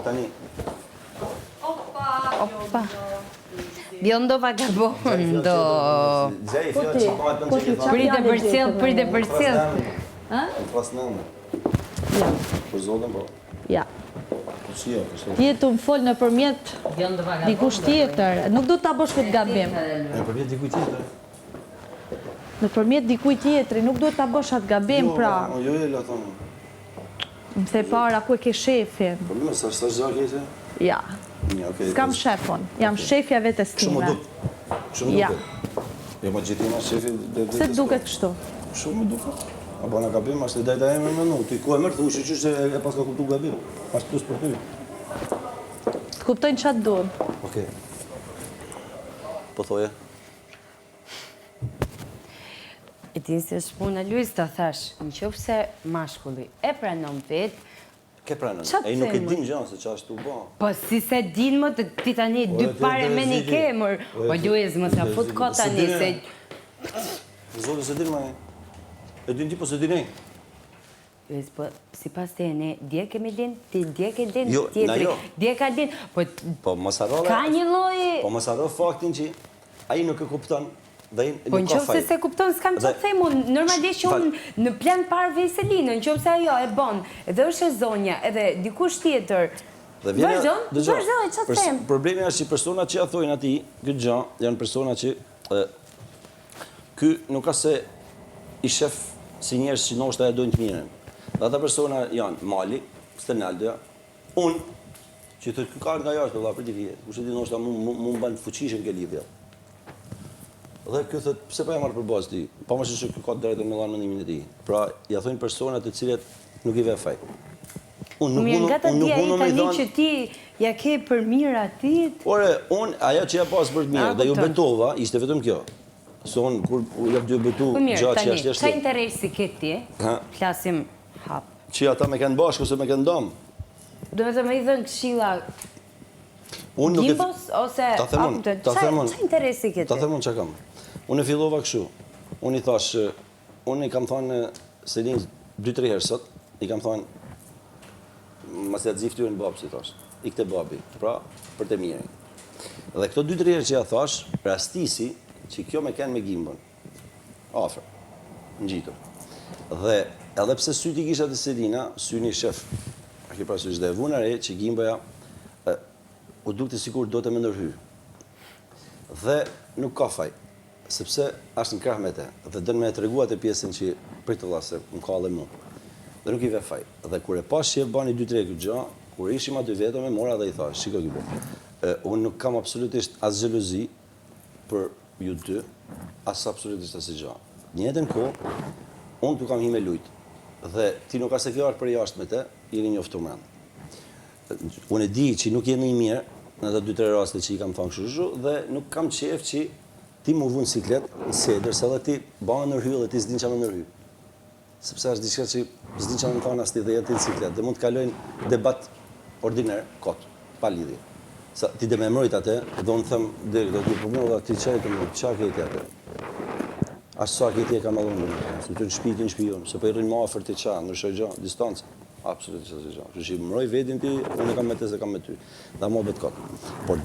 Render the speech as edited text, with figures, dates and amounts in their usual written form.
tani. Oppa. Biondo vagabondo. Prite për sjell. Ja. Për zotin, po. Ja. Ti të më folë në përmjet dikush tjetër. Nuk do të abosh këtë gabim. Në përmjet dikuj tjetër. Në përmjet dikuj tjetëri, nuk do të abosh atë gabim, pra. Jo, la thonë. Më the para, ku e ke shefin? Po më sa zgjak e? Ja. S'kam shefon. Jam shefja vetës time. Shumë Ja. Jo, ma gjithima shefi... Se duket kështu? Shumë duket. A bona gabim, ashtë e dajta e me menu. Ti ku e mërë, të ushë që e pas ka kuptu gabim. Ashtë plus për ty. Të kuptojnë qatë duhet. Okej. Po thoje? E ti se shpuna Luis të thash, në qofë se mashkulli e pranon vetë, Ke pranon, e nuk e din gjanë se qa ashtu ba. po si se din më të ti tani dy pare me një kemër, o Luis më sa fut ko tani se... Zotë se din ma e. E din ti po se din e. Luis, po si pas të e ne, dje kemi din, ti dje ke din, Jo, na jo. dje ka din, Po mësarove... ka një loj... Po mësarove faktin që aji nuk e kupton. Po në qofë se se kupton, s'kam që të themu, normalisht që unë në plan parë Veselina, në qofë se ajo e bon, edhe është e zonja, edhe dikush tjetër, vazhdon, që të them. Problemi është që personat që ja thojnë ati, këtë gjë, janë personat që, ky nuk ka se i shef si njerës që nështë e dojnë të mirën. Dhe ata persona janë Mali, Stenaldoja, unë, që të ka nga jashtë, për t'i fije, kushtë ti nështë mu më banë fuqishën ke lidhja. Dhe kjo thëtë, pse pa e marrë për bazë ti? Pa më që ka drejtë me lanë mendimin e ti. Pra, ja thojnë personat të cilet nuk i ve faj. Mirë nga të dhja i tani që ti ja ke për mirë atit? Ore, unë, aja që ja pasë për të mirë, dhe ju betova, ishte vetëm kjo. Se unë, kur jep dy betu, gjatë që ashtë jashtë. Qa interesi ke ti? Flasim hap. Që ata me kanë bashkë ose me kanë damë? Do me të me i dhënë këshila Gimbos, ose... Ta themon, qa interesi ke ti? Ta themon që kam. Unë e fillova këshu. Unë i thash, unë i kam thonë Selin 2-3 herë sot, i kam thonë, mas e të ziftyre në babë, si thash, i këte babi, pra, për të mirë. Dhe këto 2-3 herë që ja thash, rastisi që kjo me kenë me Gimbon, afer, në gjitur. Dhe edhe pse syti kisha të Selina, syni shef, a ki prasysh dhe vunare që Gimboja u dukte sikur do të me nërhy. Dhe nuk ka faj, sepse ashtë në krah me te, dhe dënë me e të reguat e pjesën që për të lasë, më ka dhe mu. Dhe nuk i ve faj. Dhe kur e pas që e bani 2-3 këtë gjë, kur ishim aty vetëm e mora dhe i thash, shiko kjo, unë nuk kam absolutisht as gjelozi për ju dy, as absolutisht as i gjë. Njëtën ko, unë tu kam hi me lujt, dhe ti nuk as e kjo arë për jashtë me te, jeni njoftu me. Unë e di që nuk jemi i mirë në të 2-3 raste që i kam thonë kështu dhe nuk kam qef që ti mu vunë siklet në sedër, se dhe ti banë nërhy dhe ti s'din që me nërhy. Sepse është diçka që s'din që me në thonë as ti dhe jetë ti në siklet, dhe mund të kalojnë debat ordiner, kotë, pa lidhje. Ti dhe me mërojt atë, dhe unë thëmë, dhe të përmërë dhe ti qajtë më, qa kejti atë? Ashtë sa kejti e ka malon, se të në shpi, ti në shpi jonë, se për i rrinë ma afer ti qa, nërshoj gjo, distancë. Absolutisht asë gjë. Që mëroj vedin ti, unë e kam me te se kam me ty. Dhe mo betë kotë. Por